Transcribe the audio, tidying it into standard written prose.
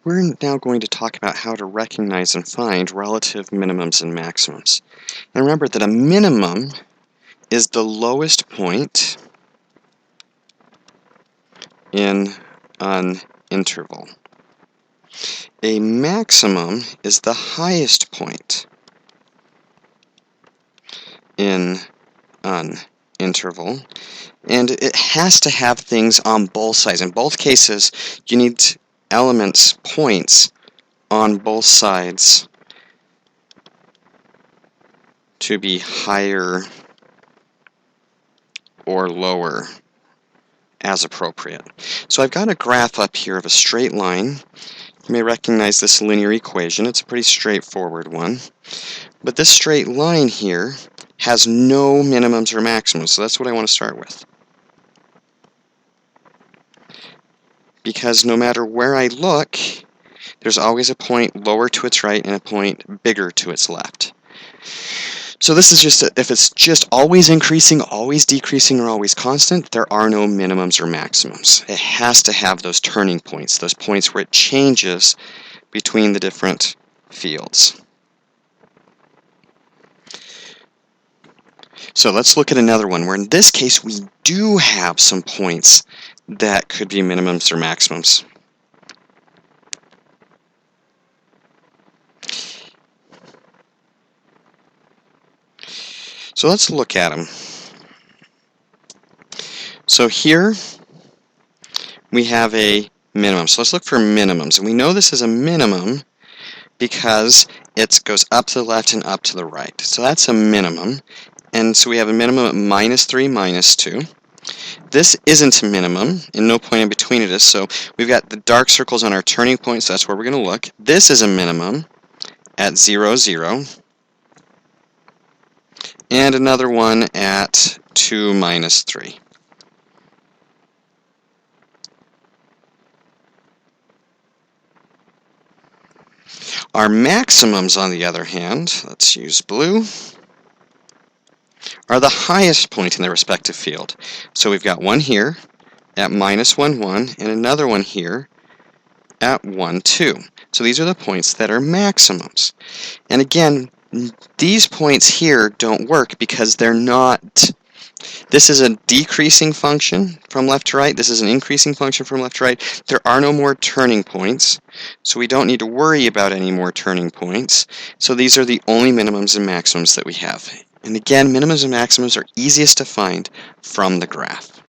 We're now going to talk about how to recognize and find relative minimums and maximums. And remember that a minimum is the lowest point in an interval. A maximum is the highest point in an interval, and it has to have things on both sides. In both cases, you need elements, points, on both sides to be higher or lower as appropriate. So I've got a graph up here of a straight line. You may recognize this linear equation. It's a pretty straightforward one. But this straight line here has no minimums or maximums, so that's what I want to start with. Because no matter where I look, there's always a point lower to its right and a point bigger to its left. So this is just, if it's just always increasing, always decreasing, or always constant, there are no minimums or maximums. It has to have those turning points, those points where it changes between the different fields. So let's look at another one where in this case we do have some points that could be minimums or maximums. So let's look at them. So here we have a minimum. So let's look for minimums. And we know this is a minimum because it goes up to the left and up to the right. So that's a minimum. And so we have a minimum at -3, -2. This isn't a minimum, and no point in between it is. So we've got the dark circles on our turning points. So that's where we're going to look. This is a minimum at 0, 0. And another one at 2, -3. Our maximums, on the other hand, let's use blue, are the highest point in the respective field. So we've got one here at -1, 1, and another one here at 1, 2. So these are the points that are maximums. And again, these points here don't work because they're not, this is a decreasing function from left to right, this is an increasing function from left to right. There are no more turning points, so we don't need to worry about any more turning points. So these are the only minimums and maximums that we have. And again, minimums and maximums are easiest to find from the graph.